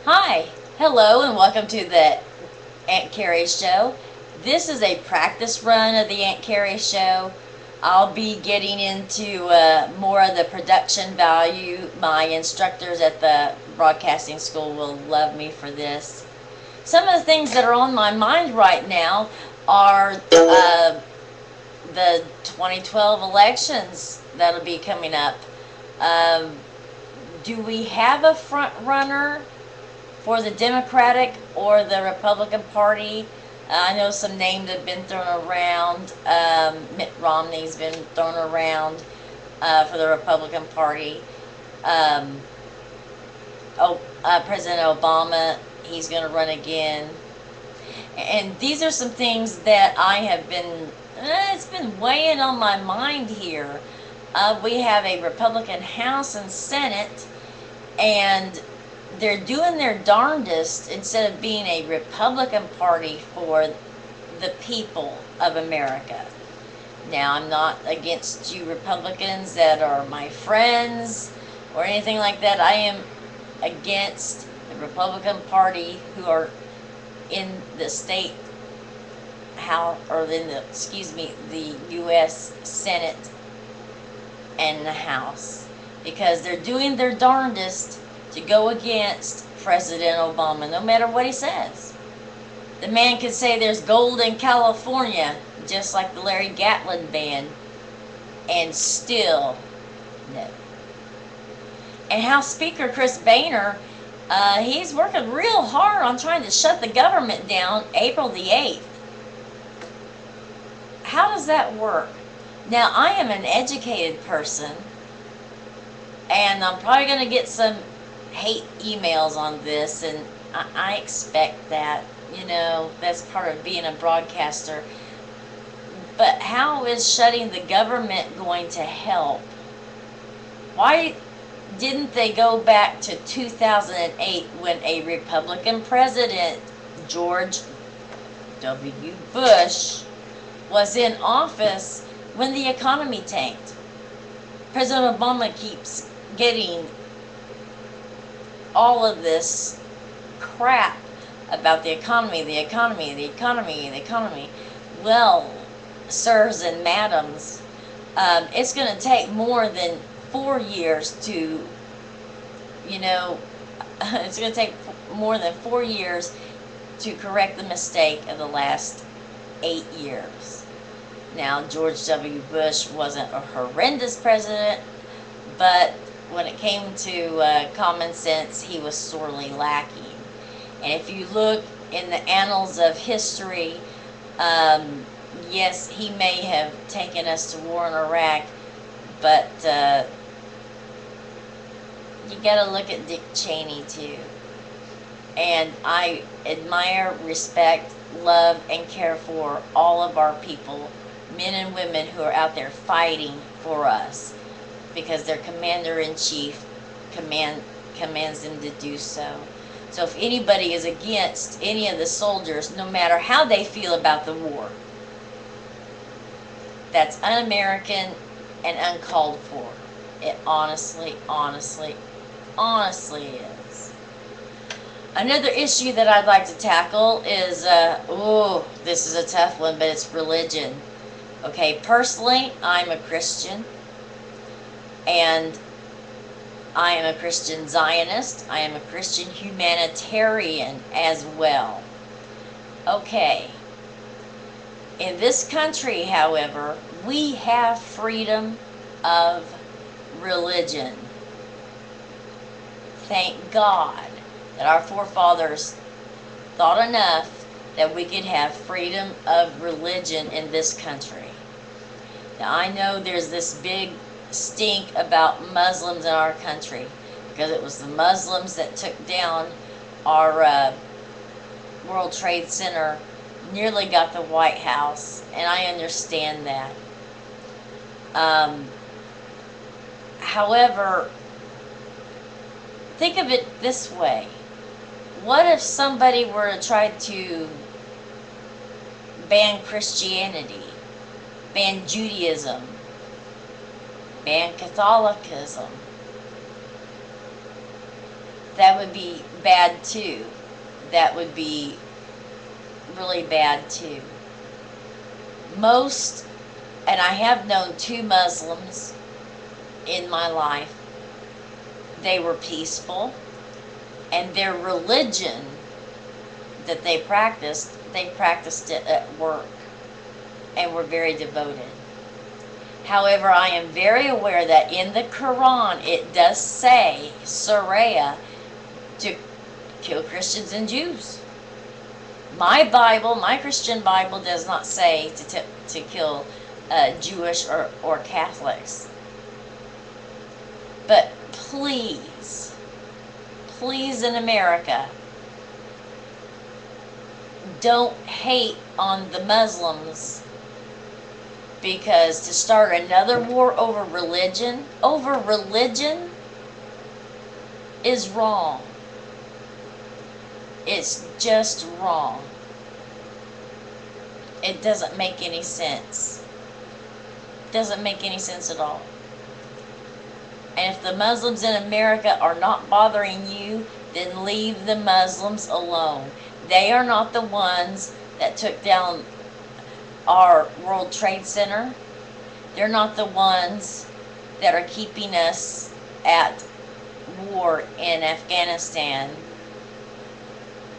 Hi, hello, and welcome to the Aunt Carrie's show. This is a practice run of the Aunt Carrie show. I'll be getting into more of the production value. My instructors at the broadcasting school will love me for this. Some of the things that are on my mind right now are the 2012 elections that'll be coming up. Um, do we have a front runner for the Democratic or the Republican Party? I know some names have been thrown around. Mitt Romney's been thrown around for the Republican Party. Um, President Obama, he's going to run again. And these are some things that I have been, it's been weighing on my mind here. We have a Republican House and Senate, and they're doing their darndest instead of being a Republican Party for the people of America. Now, I'm not against you Republicans that are my friends or anything like that. I am against the Republican Party who are in the state house, or in the, the U.S. Senate and the House, because they're doing their darndest to go against President Obama, no matter what he says. The man could say there's gold in California, just like the Larry Gatlin band, and still no. And House Speaker Chris Boehner, he's working real hard on trying to shut the government down April the 8th. How does that work? Now, I am an educated person, and I'm probably going to get some hate emails on this, and I expect that. You know, that's part of being a broadcaster. But how is shutting the government going to help? Why didn't they go back to 2008 when a Republican president, George W. Bush, was in office when the economy tanked? President Obama keeps getting all of this crap about the economy, the economy, the economy, the economy. Well, sirs and madams, it's going to take more than 4 years to, you know, it's going to take more than 4 years to correct the mistake of the last 8 years. Now, George W. Bush wasn't a horrendous president, but when it came to common sense, he was sorely lacking. And if you look in the annals of history, yes, he may have taken us to war in Iraq, but you got to look at Dick Cheney too. And I admire, respect, love, and care for all of our people, men and women who are out there fighting for us, because their commander-in-chief commands them to do so. So if anybody is against any of the soldiers, no matter how they feel about the war, that's un-American and uncalled for. It honestly, honestly, honestly is. Another issue that I'd like to tackle is, this is a tough one, but it's religion. Okay, personally, I'm a Christian, and I am a Christian Zionist. I am a Christian humanitarian as well. Okay. In this country, however, we have freedom of religion. Thank God that our forefathers thought enough that we could have freedom of religion in this country. Now, I know there's this big stink about Muslims in our country, because it was the Muslims that took down our World Trade Center, nearly got the White House, and I understand that. However, think of it this way. What if somebody were to try to ban Christianity, ban Judaism, ban Catholicism? that would be bad too. That would be really bad too. Most, and I have known 2 Muslims in my life. They were peaceful, and their religion that they practiced it at work and were very devoted. However, I am very aware that in the Quran it does say, Surah, to kill Christians and Jews. My Bible, my Christian Bible, does not say to kill Jewish or Catholics. But please, please in America, don't hate on the Muslims, because to start another war over religion is wrong. It's just wrong. It doesn't make any sense. It doesn't make any sense at all. And if the Muslims in America are not bothering you, then leave the Muslims alone. They are not the ones that took down our World Trade Center. They're not the ones that are keeping us at war in Afghanistan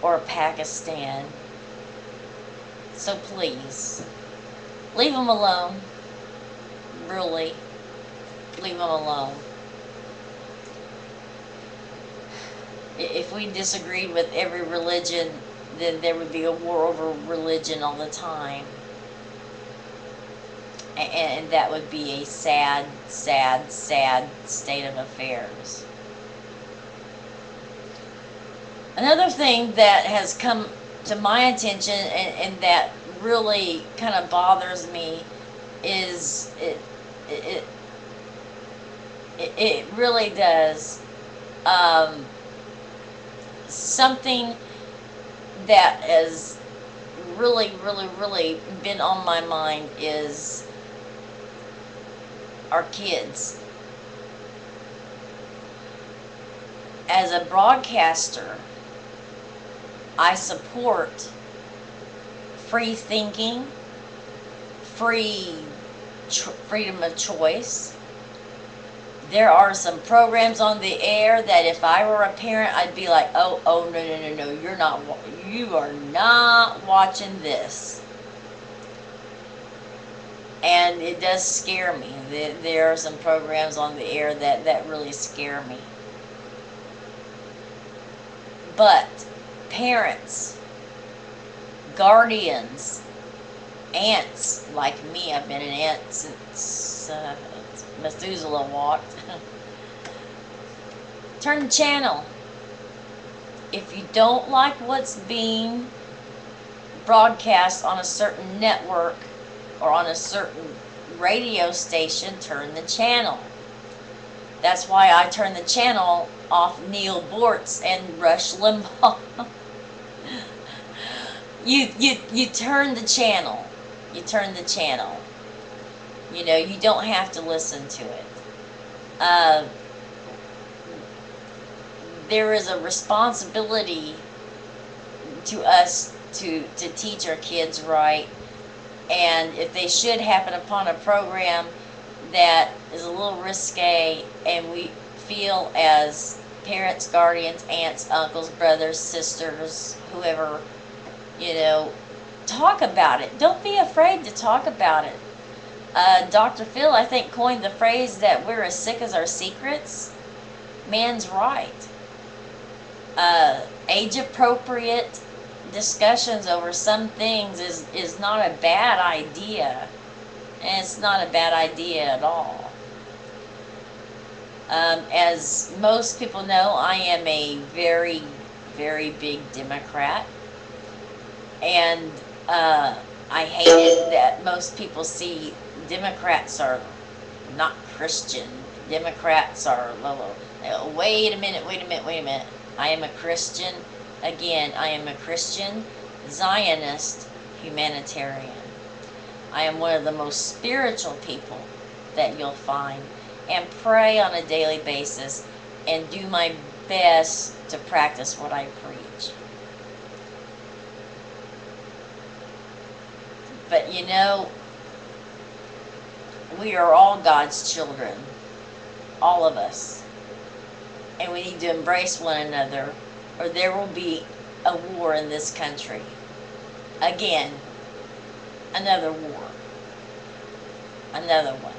or Pakistan. So please, leave them alone. Really, leave them alone. If we disagreed with every religion, then there would be a war over religion all the time. And that would be a sad, sad, sad state of affairs. Another thing that has come to my attention and that really kind of bothers me is it really does. Something that has really, really, really been on my mind is our kids. As a broadcaster, I support free thinking, freedom of choice. There are some programs on the air that if I were a parent, I'd be like, oh, no, you are not watching this. And it does scare me. There are some programs on the air that really scare me. But parents, guardians, aunts like me, I've been an aunt since Methuselah walked. Turn the channel. If you don't like what's being broadcast on a certain network or on a certain radio station, turn the channel. That's why I turn the channel off Neil Bortz and Rush Limbaugh. You turn the channel. You turn the channel. You know, you don't have to listen to it. There is a responsibility to us to teach our kids right. And if they should happen upon a program that is a little risque, and we feel as parents, guardians, aunts, uncles, brothers, sisters, whoever, you know, talk about it. Don't be afraid to talk about it. Dr. Phil, I think, coined the phrase that we're as sick as our secrets. Man's right. Age-appropriate discussions over some things is not a bad idea. And it's not a bad idea at all. As most people know, I am a very, very big Democrat. And I hate it that most people see Democrats are not Christian. Democrats are, wait a minute. I am a Christian. Again, I am a Christian, Zionist, humanitarian. I am one of the most spiritual people that you'll find, and pray on a daily basis and do my best to practice what I preach. But you know, we are all God's children. All of us. And we need to embrace one another, or there will be a war in this country. Again, another war. Another one.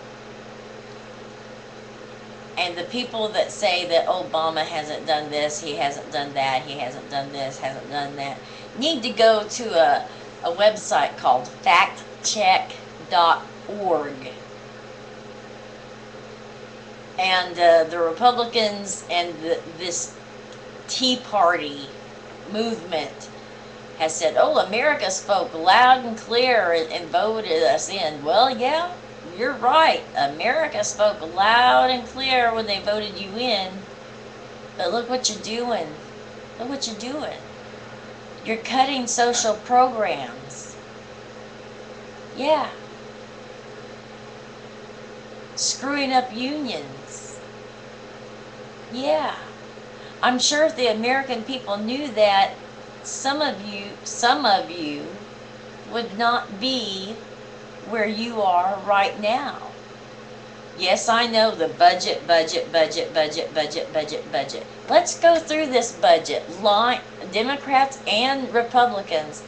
And the people that say that Obama hasn't done this, he hasn't done that, he hasn't done this, hasn't done that, need to go to a website called factcheck.org. And the Republicans and this Tea Party movement has said, oh, America spoke loud and clear and voted us in. Well, yeah, you're right. America spoke loud and clear when they voted you in. But look what you're doing. Look what you're doing. You're cutting social programs. Yeah. Screwing up unions. Yeah. I'm sure if the American people knew that, some of you would not be where you are right now. Yes, I know the budget. Let's go through this budget. Democrats and Republicans,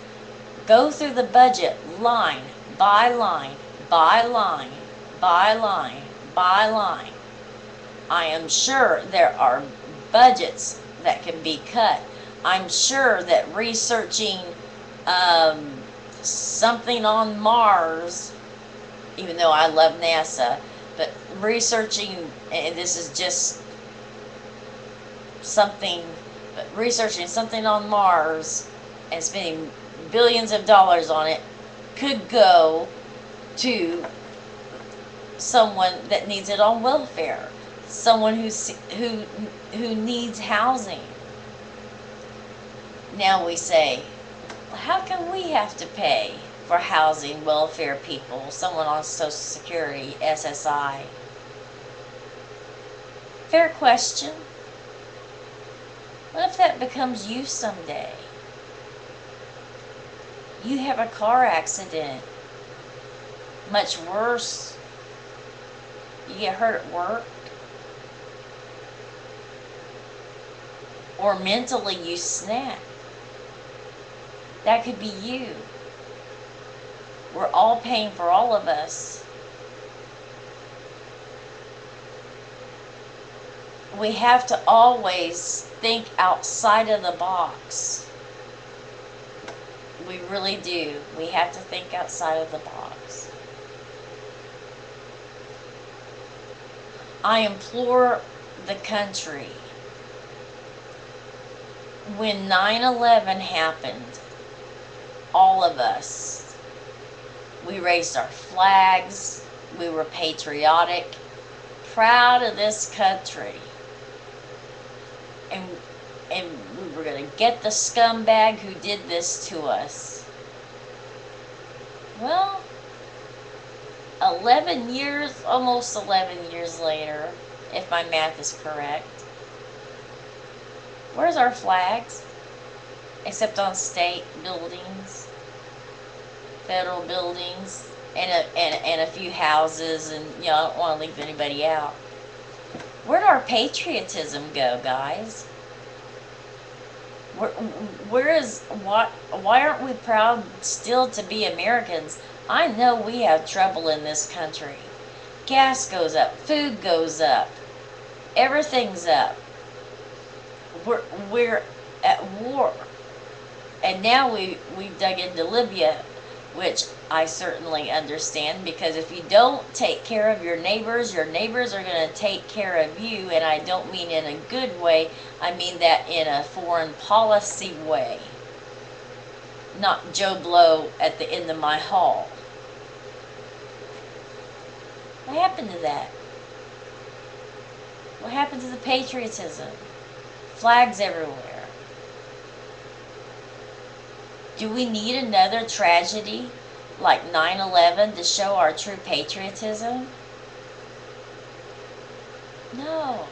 go through the budget line by line, by line, by line, by line. I am sure there are budgets that can be cut. I'm sure that researching something on Mars, even though I love NASA, but researching, and this is just something, but researching something on Mars and spending billions of dollars on it could go to someone that needs it on welfare, someone who needs housing. Now we say, how can we have to pay for housing, welfare people, someone on Social Security, SSI? Fair question. What if that becomes you someday? You have a car accident, much worse, you get hurt at work, or mentally you snap. That could be you. We're all paying for all of us. We have to always think outside of the box. We really do. We have to think outside of the box. I implore the country, when 9/11 happened, all of us, we raised our flags, we were patriotic, proud of this country, and we were going to get the scumbag who did this to us. Well, 11 years, almost 11 years later, if my math is correct, where's our flags? Except on state buildings, federal buildings, and a few houses, and you know, I don't want to leave anybody out. Where'd our patriotism go, guys? Why aren't we proud still to be Americans? I know we have trouble in this country. Gas goes up, food goes up, everything's up. We're at war. And now we've dug into Libya, which I certainly understand, because if you don't take care of your neighbors are going to take care of you, and I don't mean in a good way, I mean that in a foreign policy way. Not Joe Blow at the end of my hall. What happened to that? What happened to the patriotism? Flags everywhere. Do we need another tragedy like 9/11 to show our true patriotism? No.